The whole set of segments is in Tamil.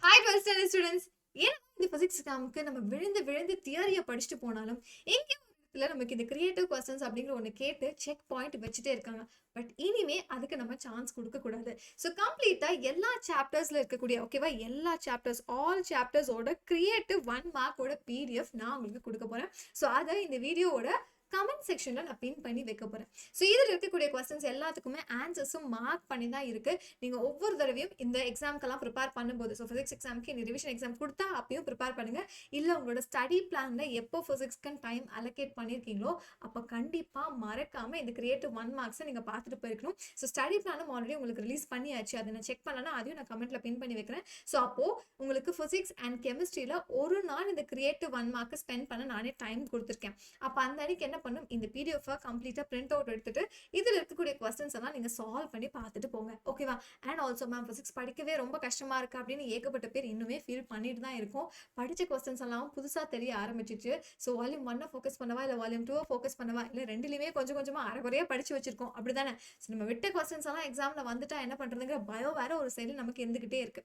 Hi 12th standard students. ஏன் இந்த பிசிக்ஸ் எக்ஸாமுக்கு நம்ம விழுந்து விழுந்து தியரியை படிச்சுட்டு போனாலும் எங்கேயும் ஒரு இடத்துல நமக்கு இந்த கிரியேட்டிவ் கொஸ்டின்ஸ் அப்படிங்கிற ஒன்று கேட்டு செக் பாயிண்ட் வச்சுட்டே இருக்காங்க. பட் இனிமே அதுக்கு நம்ம சான்ஸ் கொடுக்க கூடாது. ஸோ கம்ப்ளீட்டா எல்லா சாப்டர்ஸ்ல இருக்கக்கூடிய ஓகேவா எல்லா சாப்டர்ஸ் ஆல் சாப்டர்ஸோட கிரியேட்டிவ் 1 மார்க்கோட பிடிஎஃப் நான் உங்களுக்கு கொடுக்க போறேன். ஸோ அதை இந்த வீடியோவோட கமெண்ட் செக்ஷன்ல நான் பின் பண்ணி வைக்க போறேன். ஸோ இதில் இருக்கக்கூடிய கொஸ்டின்ஸ் எல்லாத்துக்குமே ஆன்சர்ஸும் மார்க் பண்ணி தான் இருக்கு. நீங்க ஒவ்வொரு தடவையும் இந்த எக்ஸாம்க்கெல்லாம் ப்ரிப்பேர் பண்ணும்போது ஸோ ஃபிசிக்ஸ் எக்ஸாமுக்கு இந்த ரிவிஷன் எக்ஸாம் கொடுத்தா அப்பயும் ப்ரிப்பேர் பண்ணுங்க. இல்லை உங்களோட ஸ்டடி பிளான்ல எப்போ ஃபிசிக்ஸ்க்கு டைம் அலோகேட் பண்ணியிருக்கீங்களோ அப்போ கண்டிப்பா மறக்காம இந்த கிரியேட்டிவ் 1 மார்க்ஸை நீங்க பார்த்துட்டு போயிருக்கணும். ஸோ ஸ்டடி பிளானும் ஆல்ரெடி உங்களுக்கு ரிலீஸ் பண்ணியாச்சு. அதை நான் செக் பண்ணனா அதையும் நான் கமெண்ட்ல பின் பண்ணி வைக்கிறேன். ஸோ அப்போ உங்களுக்கு ஃபிசிக்ஸ் அண்ட் கெமிஸ்ட்ரியில ஒரு நாள் இந்த கிரியேட்டிவ் 1 மார்க் ஸ்பெண்ட் பண்ண நானே டைம் கொடுத்துருக்கேன். அப்போ அந்த அன்னைக்கு என்ன பண்ணும், இந்த பிடிஎஃப் கம்ப்ளீட்டா பிரிண்ட் அவுட் எடுத்துட்டு இதுல இருக்கக்கூடிய क्वेश्चंस எல்லாம் நீங்க சால்வ் பண்ணி பார்த்துட்டு போங்க. ஓகேவா? அண்ட் ஆல்சோ மேம் பிசிக்ஸ் படிக்கவே ரொம்ப கஷ்டமா இருக்கு அப்படின்னு ஏகப்பட்ட பேர் இன்னுமே ஃபீல் பண்ணிட்டு தான் இருக்கும். படிச்ச क्वेश्चंस எல்லாம் புதுசா தெரிய ஆரம்பிச்சிச்சு. ஸோ வால்யூம் 1 ஃபோக்கஸ் பண்ணவா இல்லை வால்யூம் 2 ஃபோக்கஸ் பண்ணவா இல்லை ரெண்டுலையுமே கொஞ்சம் கொஞ்சமா அரைகுறையா படிச்சு வச்சிருக்கோம் அப்படிதானே? ஸோ நம்ம விட்ட क्वेश्चंस எல்லாம் எக்ஸாம்ல வந்துட்டா என்ன பண்றதுங்கிற பயம் வேற ஒரு சைடு நமக்கு இருந்துகிட்டே இருக்கு.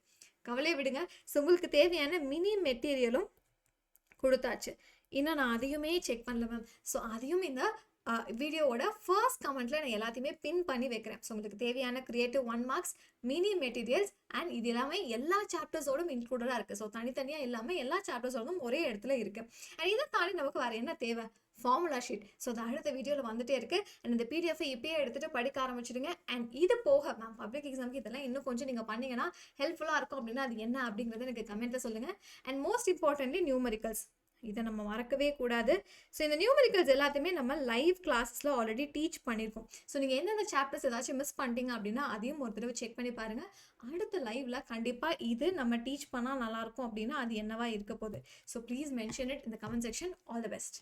கவலையை விடுங்க. ஸோ உங்களுக்கு தேவையான மினி மெட்டீரியலும் கொடுத்தாச்சு. இன்னும் நான் அதையுமே செக் பண்ணல மேம். ஸோ அதையும் இந்த வீடியோவோட ஃபர்ஸ்ட் கமெண்ட்ல நான் எல்லாத்தையுமே பின் பண்ணி வைக்கிறேன். ஸோ உங்களுக்கு தேவையான creative 1 marks mini materials and இது எல்லாமே எல்லா சாப்டர்ஸோடும் இன்க்ளூடடாக இருக்குது. ஸோ தனித்தனியாக இல்லாமல் எல்லா சாப்டர்ஸோடும் ஒரே இடத்துல இருக்குது. அண்ட் இதை தாண்டி நமக்கு வேறு என்ன தேவை? Formula sheet. ஸோ அது அடுத்த வீடியோவில் வந்துட்டே இருக்குது. அண்ட் இந்த பிடிஎஃப் இப்பயே எடுத்துகிட்டு படிக்க ஆரம்பிச்சிடுங்க. அண்ட் இது போக மேம் பப்ளிக் எக்ஸாமுக்கு இதெல்லாம் இன்னும் கொஞ்சம் நீங்கள் பண்ணிங்கன்னா ஹெல்ப்ஃபுல்லாக இருக்கும் அப்படின்னா அது என்ன அப்படிங்கிறத எனக்கு கமெண்ட்டில் சொல்லுங்கள். அண்ட் மோஸ்ட் இம்பார்ட்டன்ட்லி நியூமெரிக்கல்ஸ், இதை நம்ம மறக்கவே கூடாது. ஸோ இந்த நியூமெரிக்கல்ஸ் எல்லாத்தையுமே நம்ம லைவ் கிளாஸஸில் ஆல்ரெடி டீச் பண்ணியிருக்கோம். ஸோ நீங்கள் எந்தெந்த சாப்டர்ஸ் ஏதாச்சும் மிஸ் பண்ணிட்டீங்க அப்படின்னா அதையும் ஒரு தடவை செக் பண்ணி பாருங்கள். அடுத்த லைவ்ல கண்டிப்பாக இது நம்ம டீச் பண்ணால் நல்லாயிருக்கும் அப்படின்னா அது என்னவா இருக்க போகுது. So please mention it in the comment section. All the best.